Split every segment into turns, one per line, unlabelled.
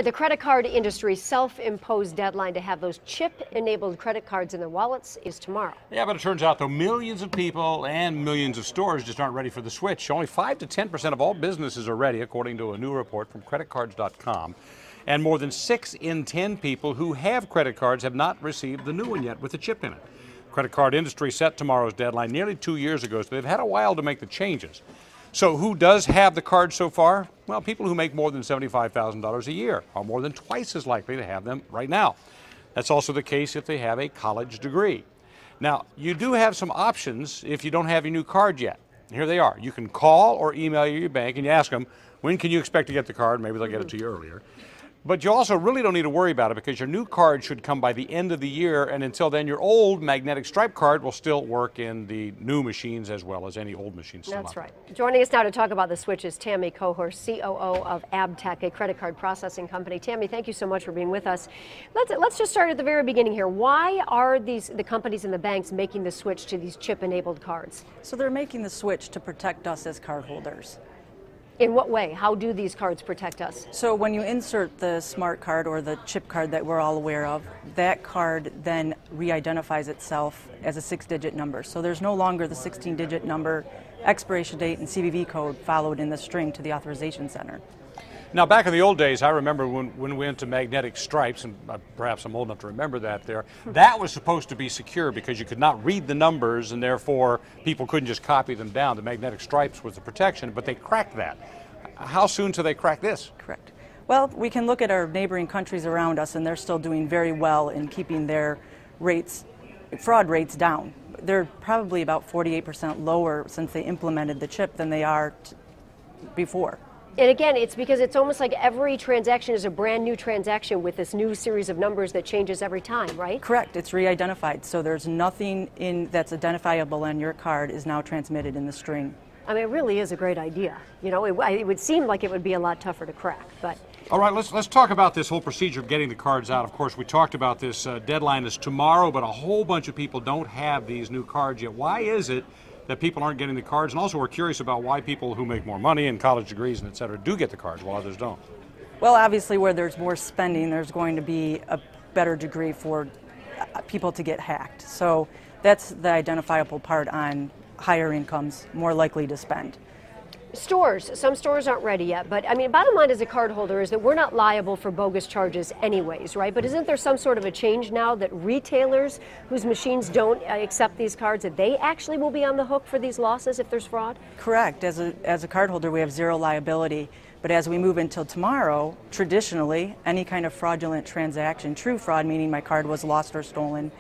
The credit card industry's self-imposed deadline to have those chip-enabled credit cards in their wallets is tomorrow.
Yeah, but it turns out, though, millions of people and millions of stores just aren't ready for the switch. Only 5 to 10% of all businesses are ready, according to a new report from creditcards.com. And more than 6 in 10 people who have credit cards have not received the new one yet with the chip in it. Credit card industry set tomorrow's deadline nearly 2 years ago, so they've had a while to make the changes. So who does have the card so far? Well, people who make more than $75,000 a year are more than twice as likely to have them right now. That's also the case if they have a college degree. Now, you do have some options if you don't have your new card yet. Here they are. You can call or email your bank and you ask them, when can you expect to get the card? Maybe they'll get it to you earlier. But you also really don't need to worry about it because your new card should come by the end of the year, and until then your old magnetic stripe card will still work in the new machines as well as any old machines.
That's right. Joining us now to talk about the switch is Tammy Cohorst, COO of Abtech, a credit card processing company. Tammy, thank you so much for being with us. Let's just start at the very beginning here. Why are the companies and the banks making the switch to these chip-enabled cards?
So they're making the switch to protect us as cardholders.
In what way? How do these cards protect us?
So when you insert the smart card or the chip card that we're all aware of, that card then re-identifies itself as a 6-digit number. So there's no longer the 16-digit number, expiration date, and CVV code followed in the string to the authorization center.
Now, back in the old days, I remember when we went to magnetic stripes, and perhaps I'm old enough to remember that that was supposed to be secure because you could not read the numbers and therefore people couldn't just copy them down. The magnetic stripes was the protection, but they cracked that. How soon till they crack this?
Correct. Well, we can look at our neighboring countries around us, and they're still doing very well in keeping their fraud rates down. They're probably about 48% lower since they implemented the chip than they are before.
And again, it's because it's almost like every transaction is a brand new transaction with this new series of numbers that changes every time, right?
Correct. It's re-identified. So there's nothing that's identifiable on your card is now transmitted in the string.
I mean, it really is a great idea. You know, it would seem like it would be a lot tougher to crack, but...
All right, let's talk about this whole procedure of getting the cards out. Of course, we talked about this deadline is tomorrow, but a whole bunch of people don't have these new cards yet. Why is it that people aren't getting the cards? And also we're curious about why people who make more money and college degrees and et cetera do get the cards while others don't.
Well, obviously where there's more spending, there's going to be a better degree for people to get hacked. So that's the identifiable part on higher incomes, more likely to spend.
Some stores aren't ready yet, but I mean, bottom line as a cardholder is that we're not liable for bogus charges anyways, right? But isn't there some sort of a change now that retailers whose machines don't accept these cards, that they actually will be on the hook for these losses if there's fraud?
Correct. As a cardholder, we have zero liability. But as we move until tomorrow, traditionally, any kind of fraudulent transaction, true fraud, meaning my card was lost or stolen,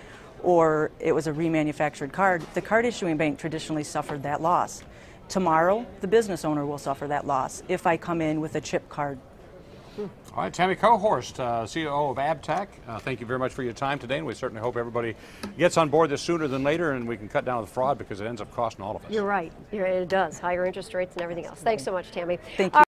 or it was a remanufactured card, the card issuing bank traditionally suffered that loss. Tomorrow, the business owner will suffer that loss if I come in with a chip card.
All right, Tammy Cohorst, CEO of Abtech, thank you very much for your time today, and we certainly hope everybody gets on board this sooner than later and we can cut down the fraud because it ends up costing all of us.
You're right. It does. Higher interest rates and everything else. Thanks so much, Tammy.
Thank you.